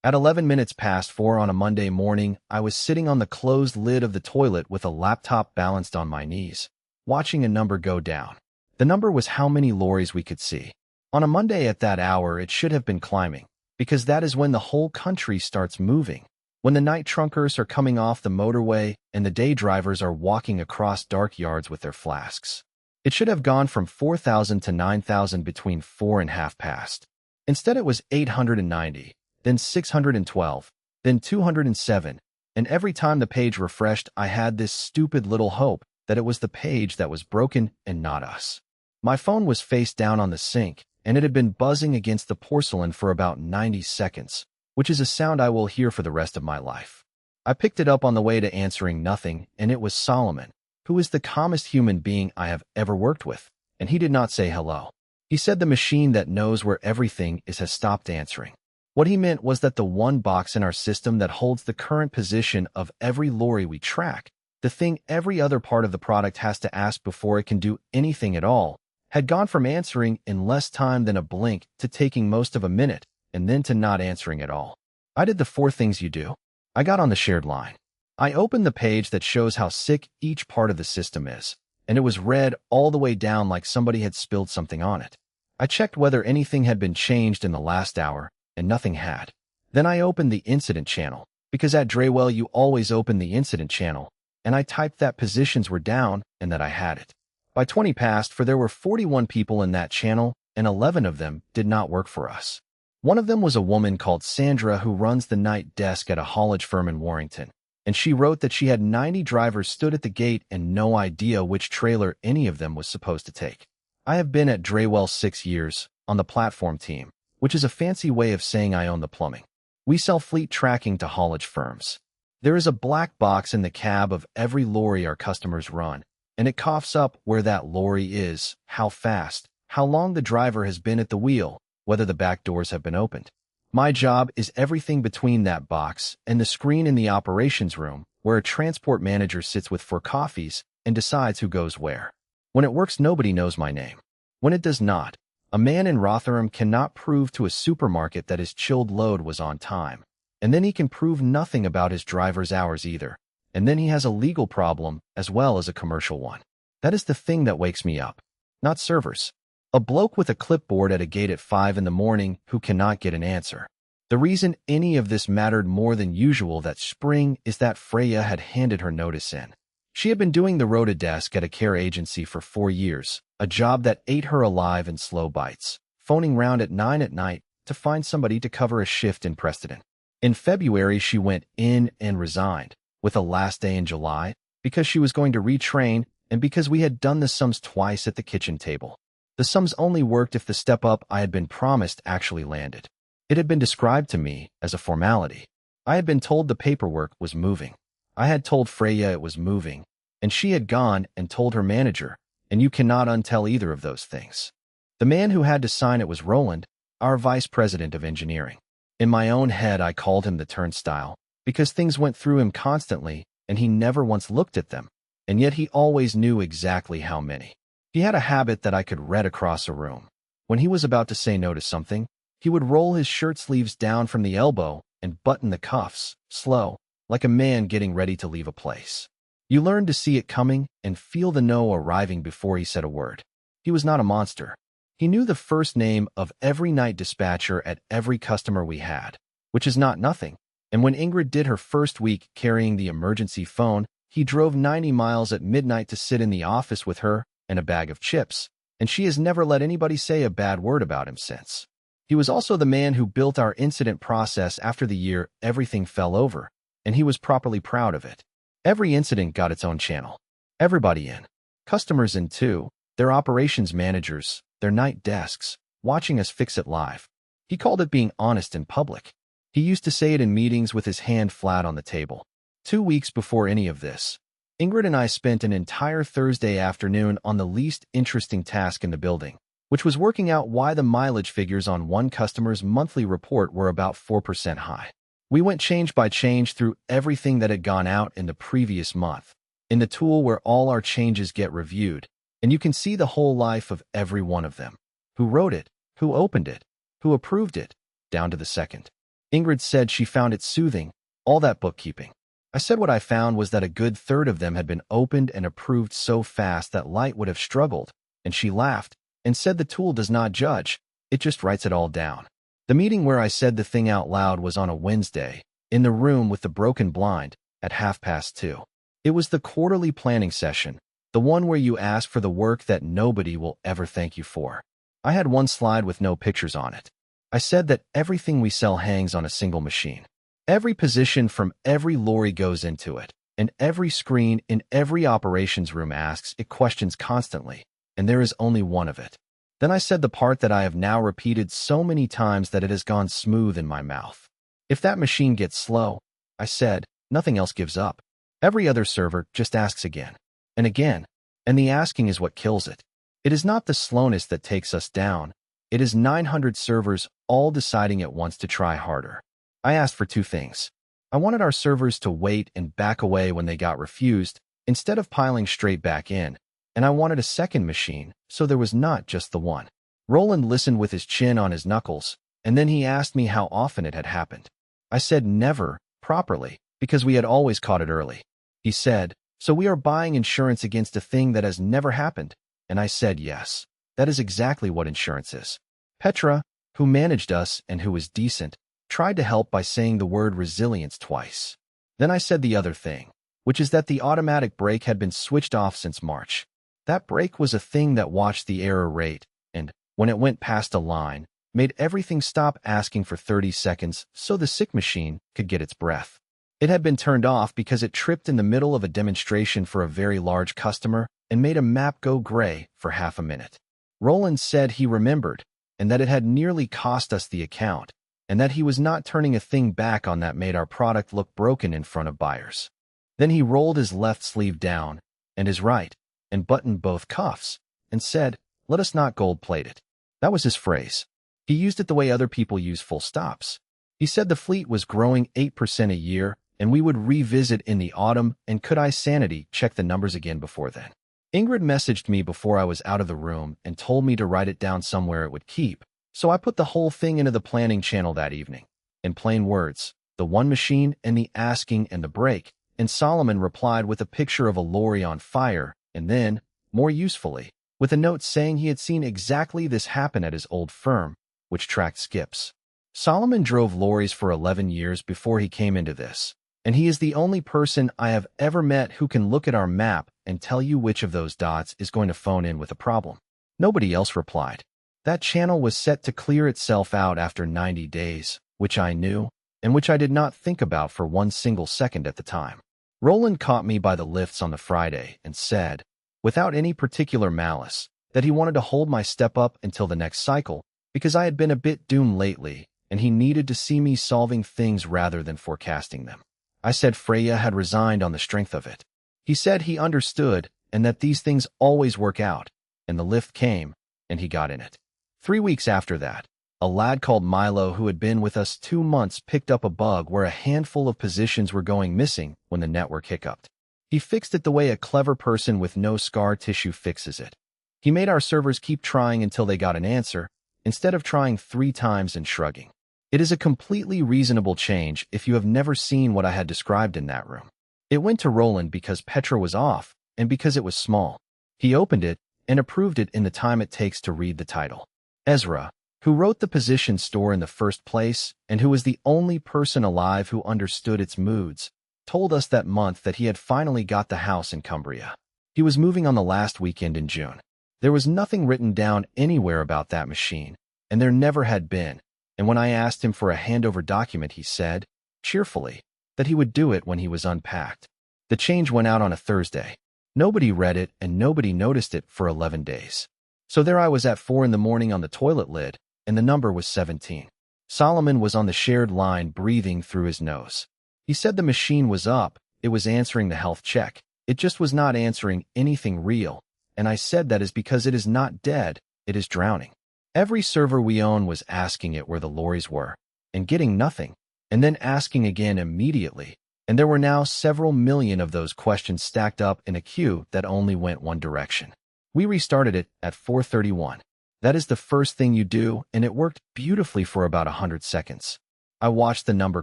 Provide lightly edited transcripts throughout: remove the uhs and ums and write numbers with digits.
At 11 minutes past 4 on a Monday morning, I was sitting on the closed lid of the toilet with a laptop balanced on my knees, watching a number go down. The number was how many lorries we could see. On a Monday at that hour, it should have been climbing, because that is when the whole country starts moving. When the night truckers are coming off the motorway and the day drivers are walking across dark yards with their flasks. It should have gone from 4,000 to 9,000 between 4 and half past. Instead it was 890, then 612, then 207, and every time the page refreshed I had this stupid little hope that it was the page that was broken and not us. My phone was face down on the sink, and it had been buzzing against the porcelain for about 90 seconds, which is a sound I will hear for the rest of my life. I picked it up on the way to answering nothing, and it was Solomon, who is the calmest human being I have ever worked with, and he did not say hello. He said the machine that knows where everything is has stopped answering. What he meant was that the one box in our system that holds the current position of every lorry we track, the thing every other part of the product has to ask before it can do anything at all, had gone from answering in less time than a blink to taking most of a minute, and then to not answering at all. I did the 4 things you do. I got on the shared line. I opened the page that shows how sick each part of the system is, and it was red all the way down like somebody had spilled something on it. I checked whether anything had been changed in the last hour, and nothing had. Then I opened the incident channel, because at Draywell you always open the incident channel, and I typed that positions were down and that I had it. By 20 past 4 there were 41 people in that channel, and 11 of them did not work for us. One of them was a woman called Sandra who runs the night desk at a haulage firm in Warrington, and she wrote that she had 90 drivers stood at the gate and no idea which trailer any of them was supposed to take. I have been at Draywell 6 years, on the platform team, which is a fancy way of saying I own the plumbing. We sell fleet tracking to haulage firms. There is a black box in the cab of every lorry our customers run, and it coughs up where that lorry is, how fast, how long the driver has been at the wheel, whether the back doors have been opened. My job is everything between that box and the screen in the operations room, where a transport manager sits with 4 coffees and decides who goes where. When it works, nobody knows my name. When it does not, a man in Rotherham cannot prove to a supermarket that his chilled load was on time, and then he can prove nothing about his driver's hours either, and then he has a legal problem as well as a commercial one. That is the thing that wakes me up, not servers. A bloke with a clipboard at a gate at 5 in the morning who cannot get an answer. The reason any of this mattered more than usual that spring is that Freya had handed her notice in. She had been doing the rota desk at a care agency for 4 years, a job that ate her alive in slow bites, phoning round at 9 at night to find somebody to cover a shift in Preston. In February, she went in and resigned, with a last day in July, because she was going to retrain and because we had done the sums twice at the kitchen table. The sums only worked if the step-up I had been promised actually landed. It had been described to me as a formality. I had been told the paperwork was moving. I had told Freya it was moving, and she had gone and told her manager, and you cannot untell either of those things. The man who had to sign it was Roland, our vice president of engineering. In my own head I called him the turnstile, because things went through him constantly, and he never once looked at them, and yet he always knew exactly how many. He had a habit that I could read across a room. When he was about to say no to something, he would roll his shirt sleeves down from the elbow and button the cuffs, slow, like a man getting ready to leave a place. You learned to see it coming and feel the no arriving before he said a word. He was not a monster. He knew the first name of every night dispatcher at every customer we had, which is not nothing. And when Ingrid did her first week carrying the emergency phone, he drove 90 miles at midnight to sit in the office with her and a bag of chips, and she has never let anybody say a bad word about him since. He was also the man who built our incident process after the year everything fell over, and he was properly proud of it. Every incident got its own channel. Everybody in. Customers in too, their operations managers, their night desks, watching us fix it live. He called it being honest in public. He used to say it in meetings with his hand flat on the table. 2 weeks before any of this, Ingrid and I spent an entire Thursday afternoon on the least interesting task in the building, which was working out why the mileage figures on one customer's monthly report were about 4% high. We went change by change through everything that had gone out in the previous month, in the tool where all our changes get reviewed, and you can see the whole life of every one of them. Who wrote it, who opened it, who approved it, down to the second. Ingrid said she found it soothing, all that bookkeeping. I said what I found was that a good third of them had been opened and approved so fast that Light would have struggled, and she laughed and said the tool does not judge, it just writes it all down. The meeting where I said the thing out loud was on a Wednesday, in the room with the broken blind, at 2:30. It was the quarterly planning session, the one where you ask for the work that nobody will ever thank you for. I had one slide with no pictures on it. I said that everything we sell hangs on a single machine. Every position from every lorry goes into it, and every screen in every operations room asks it questions constantly, and there is only one of it. Then I said the part that I have now repeated so many times that it has gone smooth in my mouth. If that machine gets slow, I said, nothing else gives up. Every other server just asks again, and the asking is what kills it. It is not the slowness that takes us down. It is 900 servers all deciding at once to try harder. I asked for two things. I wanted our servers to wait and back away when they got refused, instead of piling straight back in, and I wanted a second machine, so there was not just the one. Roland listened with his chin on his knuckles, and then he asked me how often it had happened. I said never, properly, because we had always caught it early. He said, so we are buying insurance against a thing that has never happened, and I said yes. That is exactly what insurance is. Petra, who managed us and who was decent, tried to help by saying the word resilience twice. Then I said the other thing, which is that the automatic brake had been switched off since March. That brake was a thing that watched the error rate and, when it went past a line, made everything stop asking for 30 seconds so the sick machine could get its breath. It had been turned off because it tripped in the middle of a demonstration for a very large customer and made a map go gray for half a minute. Roland said he remembered, and that it had nearly cost us the account, and that he was not turning a thing back on that made our product look broken in front of buyers. Then he rolled his left sleeve down, and his right, and buttoned both cuffs, and said, let us not gold-plate it. That was his phrase. He used it the way other people use full stops. He said the fleet was growing 8% a year, and we would revisit in the autumn, and could I sanity check the numbers again before then. Ingrid messaged me before I was out of the room and told me to write it down somewhere it would keep, so I put the whole thing into the planning channel that evening. In plain words, the one machine and the asking and the brake, and Solomon replied with a picture of a lorry on fire, and then, more usefully, with a note saying he had seen exactly this happen at his old firm, which tracked skips. Solomon drove lorries for 11 years before he came into this, and he is the only person I have ever met who can look at our map and tell you which of those dots is going to phone in with a problem. Nobody else replied. That channel was set to clear itself out after 90 days, which I knew, and which I did not think about for one single second at the time. Roland caught me by the lifts on the Friday and said, without any particular malice, that he wanted to hold my step up until the next cycle because I had been a bit doomed lately and he needed to see me solving things rather than forecasting them. I said Freya had resigned on the strength of it. He said he understood and that these things always work out, and the lift came, and he got in it. 3 weeks after that, a lad called Milo who had been with us 2 months picked up a bug where a handful of positions were going missing when the network hiccuped. He fixed it the way a clever person with no scar tissue fixes it. He made our servers keep trying until they got an answer, instead of trying 3 times and shrugging. It is a completely reasonable change if you have never seen what I had described in that room. It went to Roland because Petra was off and because it was small. He opened it and approved it in the time it takes to read the title. Ezra, who wrote the position store in the first place and who was the only person alive who understood its moods, told us that month that he had finally got the house in Cumbria. He was moving on the last weekend in June. There was nothing written down anywhere about that machine, and there never had been, and when I asked him for a handover document he said, cheerfully, that he would do it when he was unpacked. The change went out on a Thursday. Nobody read it and nobody noticed it for 11 days. So there I was at 4 in the morning on the toilet lid, and the number was 17. Solomon was on the shared line breathing through his nose. He said the machine was up, it was answering the health check. It just was not answering anything real, and I said that is because it is not dead, it is drowning. Every server we own was asking it where the lorries were, and getting nothing, and then asking again immediately, and there were now several million of those questions stacked up in a queue that only went one direction. We restarted it at 4:31. That is the first thing you do, and it worked beautifully for about 100 seconds. I watched the number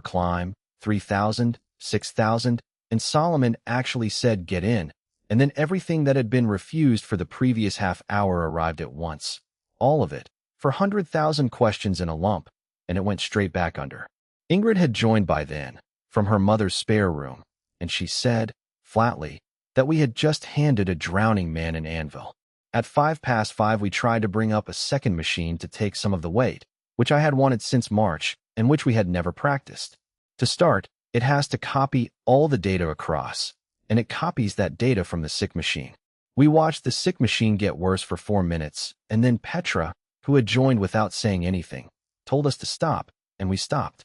climb, 3,000, 6,000, and Solomon actually said get in, and then everything that had been refused for the previous half hour arrived at once. All of it, for 100,000 questions in a lump, and it went straight back under. Ingrid had joined by then, from her mother's spare room, and she said, flatly, that we had just handed a drowning man an anvil. At 5 past 5 we tried to bring up a second machine to take some of the weight, which I had wanted since March, and which we had never practiced. To start, it has to copy all the data across, and it copies that data from the sick machine. We watched the sick machine get worse for 4 minutes, and then Petra, who had joined without saying anything, told us to stop, and we stopped.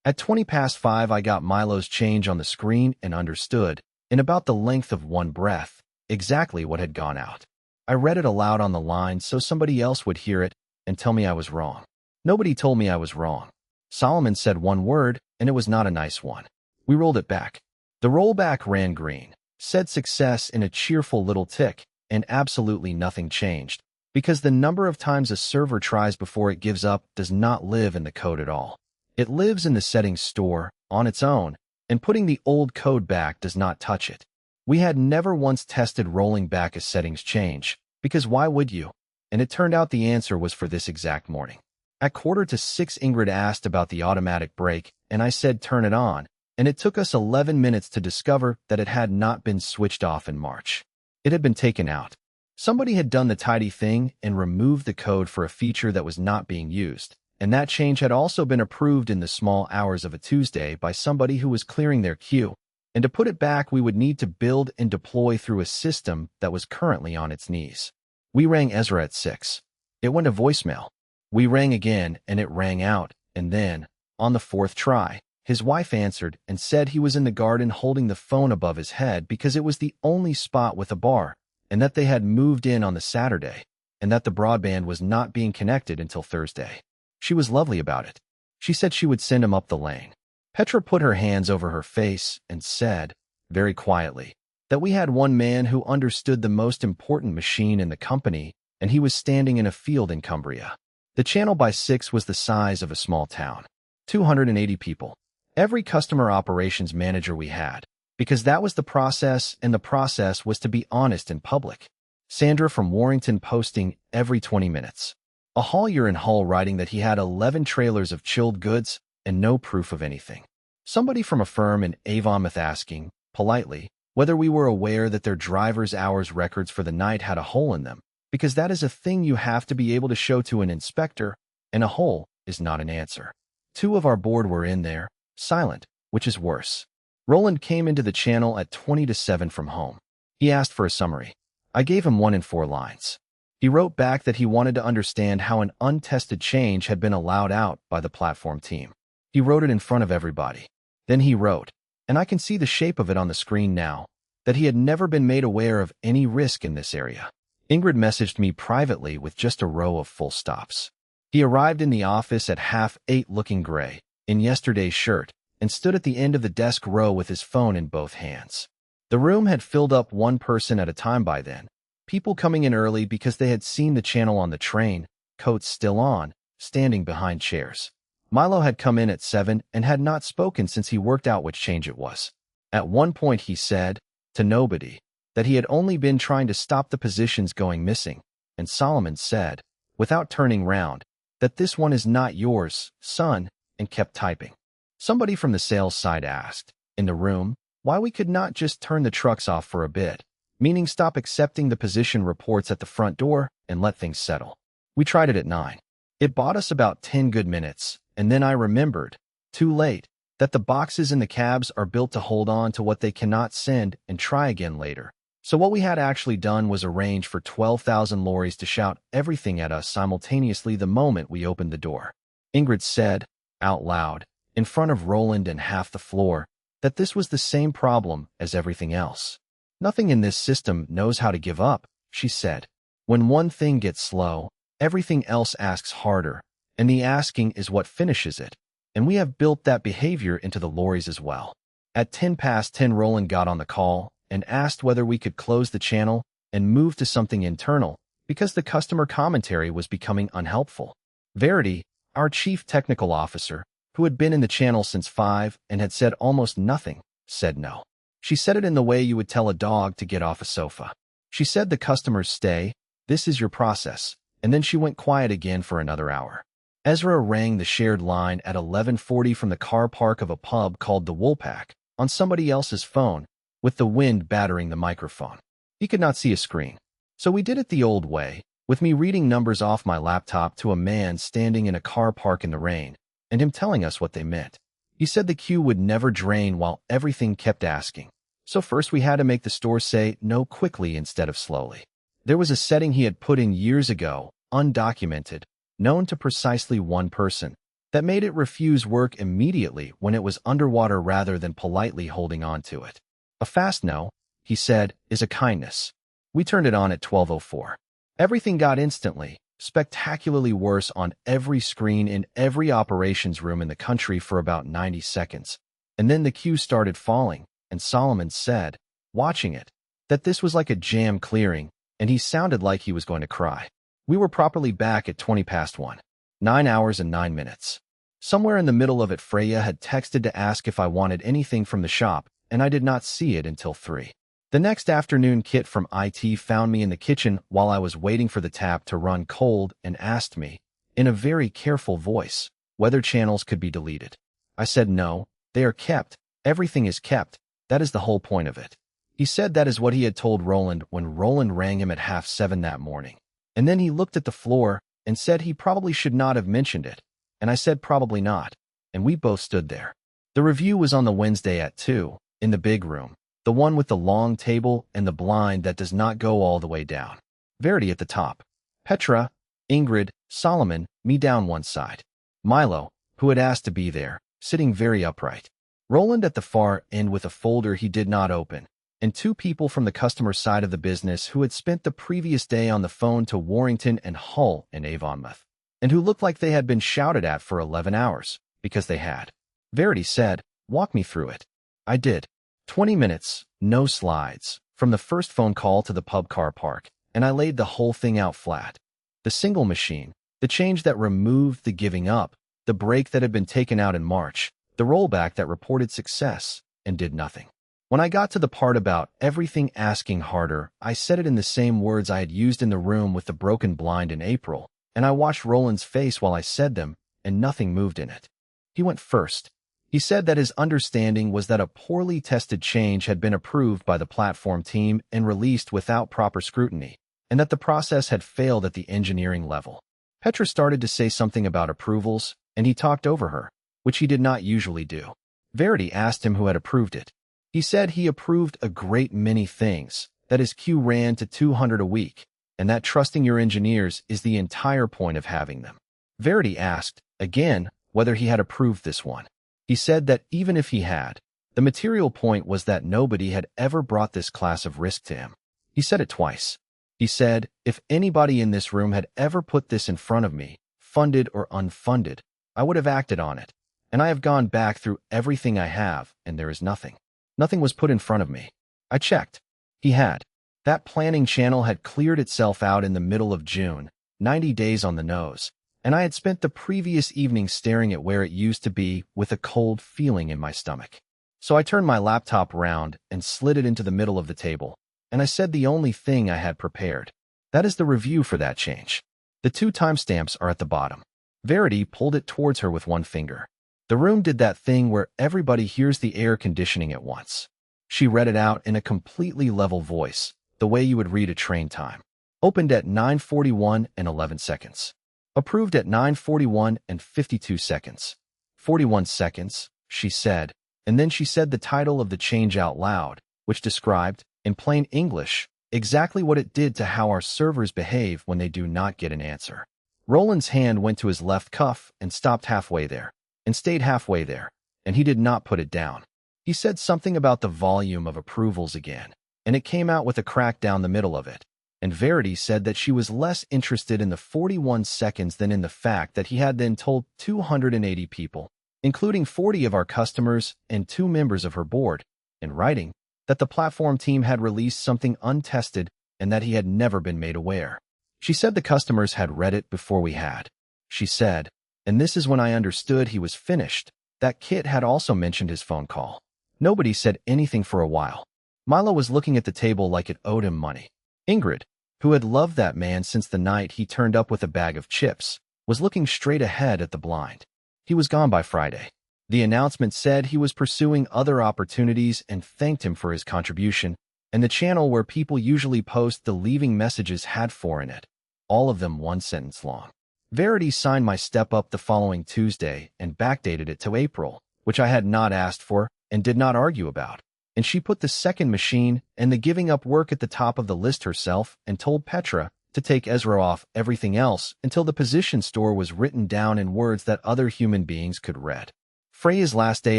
At 20 past 5 I got Milo's change on the screen and understood, in about the length of one breath, exactly what had gone out. I read it aloud on the line so somebody else would hear it and tell me I was wrong. Nobody told me I was wrong. Solomon said one word, and it was not a nice one. We rolled it back. The rollback ran green, said success in a cheerful little tick, and absolutely nothing changed, because the number of times a server tries before it gives up does not live in the code at all. It lives in the settings store, on its own, and putting the old code back does not touch it. We had never once tested rolling back a settings change, because why would you? And it turned out the answer was for this exact morning. At 5:45 Ingrid asked about the automatic brake, and I said turn it on, and it took us 11 minutes to discover that it had not been switched off in March. It had been taken out. Somebody had done the tidy thing and removed the code for a feature that was not being used, and that change had also been approved in the small hours of a Tuesday by somebody who was clearing their queue, and to put it back we would need to build and deploy through a system that was currently on its knees. We rang Ezra at 6. It went to voicemail. We rang again, and it rang out, and then, on the 4th try, his wife answered and said he was in the garden holding the phone above his head because it was the only spot with a bar, and that they had moved in on the Saturday, and that the broadband was not being connected until Thursday. She was lovely about it. She said she would send him up the lane. Petra put her hands over her face and said, very quietly, that we had one man who understood the most important machine in the company, and he was standing in a field in Cumbria. The channel by 6 was the size of a small town, 280 people. Every customer operations manager we had, because that was the process, and the process was to be honest in public. Sandra from Warrington posting every 20 minutes. A haulier in Hull writing that he had 11 trailers of chilled goods and no proof of anything. Somebody from a firm in Avonmouth asking, politely, whether we were aware that their driver's hours records for the night had a hole in them, because that is a thing you have to be able to show to an inspector, and a hole is not an answer. 2 of our board were in there, silent, which is worse. Roland came into the channel at 6:20 from home. He asked for a summary. I gave him one in 4 lines. He wrote back that he wanted to understand how an untested change had been allowed out by the platform team. He wrote it in front of everybody. Then he wrote, and I can see the shape of it on the screen now, that he had never been made aware of any risk in this area. Ingrid messaged me privately with just a row of full stops. He arrived in the office at 7:30 looking gray, in yesterday's shirt, and stood at the end of the desk row with his phone in both hands. The room had filled up one person at a time by then, people coming in early because they had seen the channel on the train, coats still on, standing behind chairs. Milo had come in at 7 and had not spoken since he worked out which change it was. At one point he said, to nobody, that he had only been trying to stop the positions going missing, and Solomon said, without turning round, that this one is not yours, son, and kept typing. Somebody from the sales side asked, in the room, why we could not just turn the trucks off for a bit, meaning stop accepting the position reports at the front door and let things settle. We tried it at 9. It bought us about 10 good minutes, and then I remembered, too late, that the boxes in the cabs are built to hold on to what they cannot send and try again later. So what we had actually done was arrange for 12,000 lorries to shout everything at us simultaneously the moment we opened the door. Ingrid said, out loud, in front of Roland and half the floor, that this was the same problem as everything else. Nothing in this system knows how to give up, she said. When one thing gets slow, everything else asks harder, and the asking is what finishes it, and we have built that behavior into the lorries as well. At 10 past 10 Roland got on the call and asked whether we could close the channel and move to something internal, because the customer commentary was becoming unhelpful. Verity, our chief technical officer, who had been in the channel since 5 and had said almost nothing, said no. She said it in the way you would tell a dog to get off a sofa. She said the customers stay, this is your process, and then she went quiet again for another hour. Ezra rang the shared line at 11:40 from the car park of a pub called the Woolpack on somebody else's phone, with the wind battering the microphone. He could not see a screen. So we did it the old way, with me reading numbers off my laptop to a man standing in a car park in the rain, and him telling us what they meant. He said the queue would never drain while everything kept asking. So first we had to make the store say no quickly instead of slowly. There was a setting he had put in years ago, undocumented, known to precisely one person, that made it refuse work immediately when it was underwater rather than politely holding on to it. A fast no, he said, is a kindness. We turned it on at 12:04. Everything got instantly, spectacularly worse on every screen in every operations room in the country for about 90 seconds. And then the queue started falling, and Solomon said, watching it, that this was like a jam clearing, and he sounded like he was going to cry. We were properly back at 1:20. 9 hours and 9 minutes. Somewhere in the middle of it, Freya had texted to ask if I wanted anything from the shop, and I did not see it until 3. The next afternoon, Kit from IT found me in the kitchen while I was waiting for the tap to run cold and asked me, in a very careful voice, whether channels could be deleted. I said no, they are kept, everything is kept, that is the whole point of it. He said that is what he had told Roland when Roland rang him at 7:30 that morning. And then he looked at the floor and said he probably should not have mentioned it, and I said probably not, and we both stood there. The review was on the Wednesday at 2, in the big room. The one with the long table and the blind that does not go all the way down. Verity at the top. Petra, Ingrid, Solomon, me down one side. Milo, who had asked to be there, sitting very upright. Roland at the far end with a folder he did not open, and 2 people from the customer side of the business who had spent the previous day on the phone to Warrington and Hull in Avonmouth, and who looked like they had been shouted at for 11 hours, because they had. Verity said, walk me through it. I did. 20 minutes, no slides, from the first phone call to the pub car park, and I laid the whole thing out flat. The single machine, the change that removed the giving up, the break that had been taken out in March, the rollback that reported success, and did nothing. When I got to the part about everything asking harder, I said it in the same words I had used in the room with the broken blind in April, and I watched Roland's face while I said them, and nothing moved in it. He went first. He said that his understanding was that a poorly tested change had been approved by the platform team and released without proper scrutiny, and that the process had failed at the engineering level. Petra started to say something about approvals, and he talked over her, which he did not usually do. Verity asked him who had approved it. He said he approved a great many things, that his queue ran to 200 a week, and that trusting your engineers is the entire point of having them. Verity asked, again, whether he had approved this one. He said that even if he had, the material point was that nobody had ever brought this class of risk to him. He said it twice. He said, if anybody in this room had ever put this in front of me, funded or unfunded, I would have acted on it. And I have gone back through everything I have, and there is nothing. Nothing was put in front of me. I checked. He had. That planning channel had cleared itself out in the middle of June, 90 days on the nose, and I had spent the previous evening staring at where it used to be with a cold feeling in my stomach. So I turned my laptop round and slid it into the middle of the table, and I said the only thing I had prepared. That is the review for that change. The 2 timestamps are at the bottom. Verity pulled it towards her with one finger. The room did that thing where everybody hears the air conditioning at once. She read it out in a completely level voice, the way you would read a train time. Opened at 9:41 and 11 seconds. Approved at 9:41 and 52 seconds. 41 seconds, she said, and then she said the title of the change out loud, which described, in plain English, exactly what it did to how our servers behave when they do not get an answer. Roland's hand went to his left cuff and stopped halfway there, and stayed halfway there, and he did not put it down. He said something about the volume of approvals again, and it came out with a crack down the middle of it. And Verity said that she was less interested in the 41 seconds than in the fact that he had then told 280 people, including 40 of our customers and 2 members of her board, in writing, that the platform team had released something untested and that he had never been made aware. She said the customers had read it before we had. She said, And this is when I understood he was finished. That Kit had also mentioned his phone call. Nobody said anything for a while. Milo was looking at the table like it owed him money. Ingrid, who had loved that man since the night he turned up with a bag of chips, was looking straight ahead at the blind. He was gone by Friday. The announcement said he was pursuing other opportunities and thanked him for his contribution, and the channel where people usually post the leaving messages had 4 in it, all of them one sentence long. Verity signed my step-up the following Tuesday and backdated it to April, which I had not asked for and did not argue about. And she put the second machine and the giving up work at the top of the list herself and told Petra to take Ezra off everything else until the position store was written down in words that other human beings could read. Freya's last day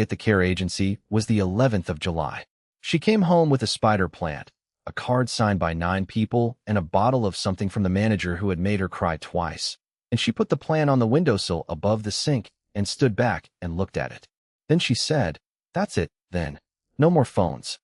at the care agency was the 11th of July. She came home with a spider plant, a card signed by 9 people, and a bottle of something from the manager who had made her cry twice. And she put the plant on the windowsill above the sink and stood back and looked at it. Then she said, "That's it, then. No more phones.